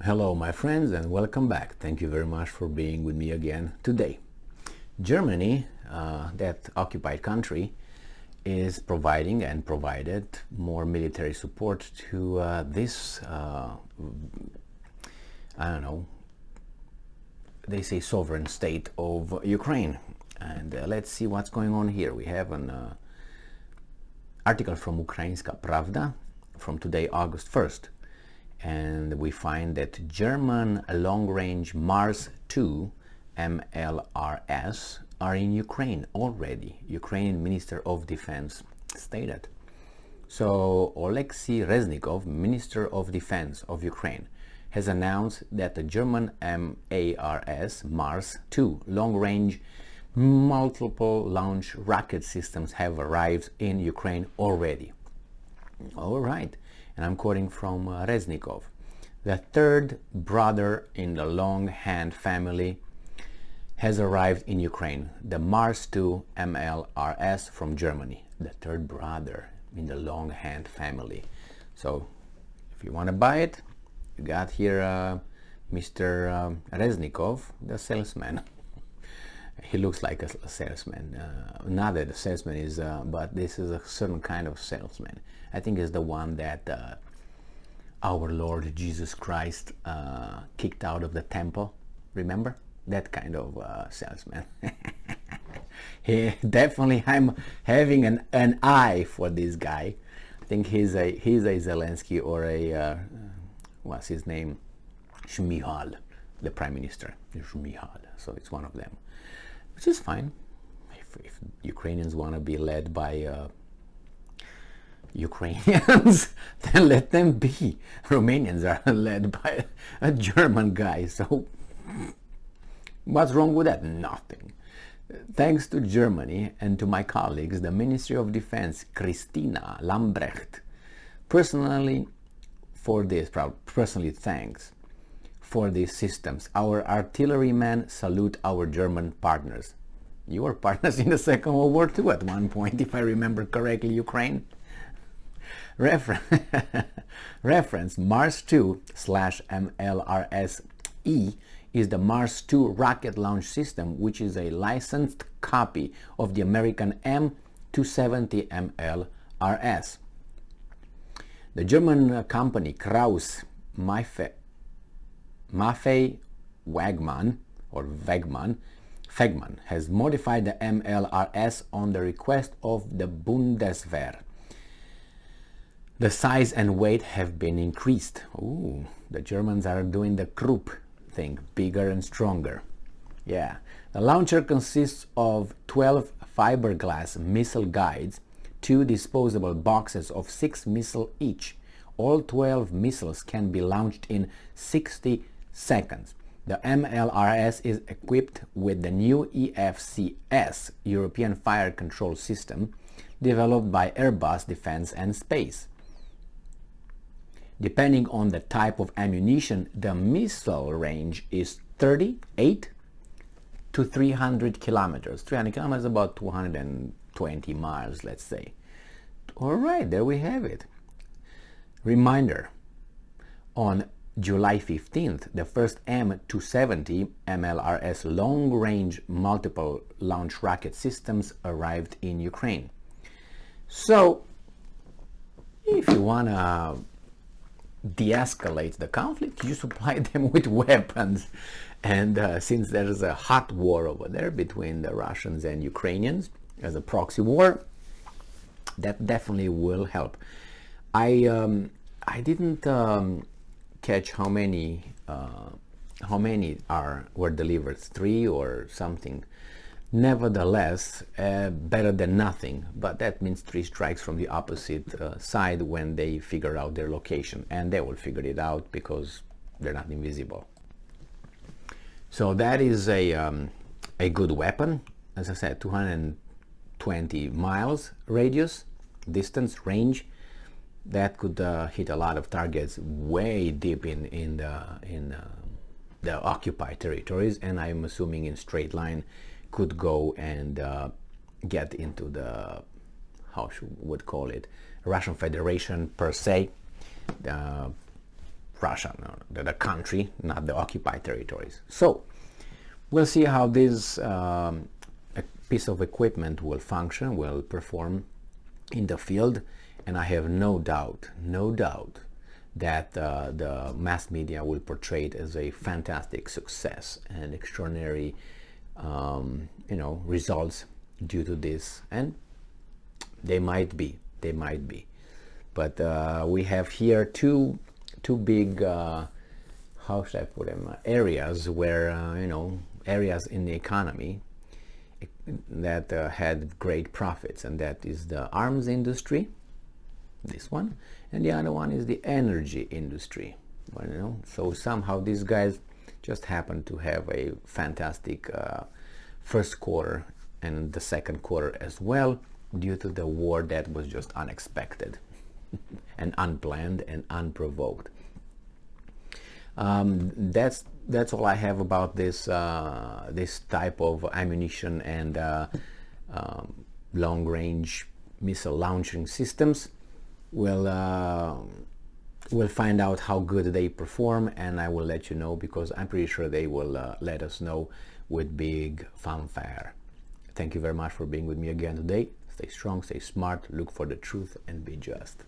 Hello my friends and welcome back. Thank you very much for being with me again today. Germany, that occupied country, is providing and provided more military support to this, I don't know, they say sovereign state of Ukraine. And let's see what's going on here. We have an article from Ukrainska Pravda from today, August 1st. And we find that German long-range MARS-II MLRS are in Ukraine already, Ukrainian Minister of Defense stated. So Oleksiy Reznikov, Minister of Defense of Ukraine, has announced that the German MARS-II long-range multiple launch rocket systems have arrived in Ukraine already. All right. And I'm quoting from Reznikov. The third brother in the long hand family has arrived in Ukraine, the MARS-II MLRS from Germany. The third brother in the long hand family. So if you want to buy it, you got here Mr. Reznikov, the salesman. He looks like a salesman. Not that the salesman is, but this is a certain kind of salesman. I think is the one that our Lord Jesus Christ kicked out of the temple. Remember? That kind of salesman. He definitely, I'm having an eye for this guy. I think he's a Zelensky or a, what's his name? Shmihal, the Prime Minister. Shmihal. So it's one of them. Which is fine. If Ukrainians want to be led by Ukrainians, then let them be. Romanians are led by a German guy, so what's wrong with that? Nothing. Thanks to Germany and to my colleagues, the Ministry of Defense, Christina Lambrecht, personally thanks for these systems. Our artillerymen salute our German partners. You were partners in the Second World War too at one point, if I remember correctly, Ukraine. Reference MARS-II/MLRS-E is the MARS-II rocket launch system, which is a licensed copy of the American M270 MLRS. The German company Krauss Maffei Wegmann has modified the MLRS on the request of the Bundeswehr. The size and weight have been increased. Ooh, the Germans are doing the Krupp thing, bigger and stronger. Yeah. The launcher consists of 12 fiberglass missile guides, 2 disposable boxes of 6 missiles each. All 12 missiles can be launched in 60 seconds. The MLRS is equipped with the new EFCS, European Fire Control System, developed by Airbus Defence and Space. Depending on the type of ammunition, the missile range is 38 to 300 kilometers. 300 kilometers is about 220 miles, let's say. All right, there we have it. Reminder, on July 15th, the first M270 MLRS long-range multiple launch rocket systems arrived in Ukraine. So, if you want to de-escalate the conflict, you supply them with weapons. And since there is a hot war over there between the Russians and Ukrainians as a proxy war, that definitely will help. I didn't catch how many were delivered, 3 or something. Nevertheless, better than nothing, but that means 3 strikes from the opposite side when they figure out their location, and they will figure it out because they're not invisible. So that is a good weapon. As I said, 220 miles radius, distance, range. That could hit a lot of targets way deep in the occupied territories, and I'm assuming in straight line could go and get into the, how would call it, Russian Federation per se, Russia, no, the country, not the occupied territories. So we'll see how this a piece of equipment will function, will perform in the field, and I have no doubt that the mass media will portray it as a fantastic success and extraordinary results due to this, and they might be, but we have here two big how should I put them, areas where areas in the economy that had great profits, and that is the arms industry, this one, and the other one is the energy industry. So somehow these guys just happen to have a fantastic first quarter and the second quarter as well, due to the war that was just unexpected and unplanned and unprovoked. That's all I have about this this type of ammunition and long-range missile launching systems. We'll find out how good they perform, and I will let you know, because I'm pretty sure they will let us know with big fanfare. Thank you very much for being with me again today. Stay strong, stay smart, look for the truth, and be just.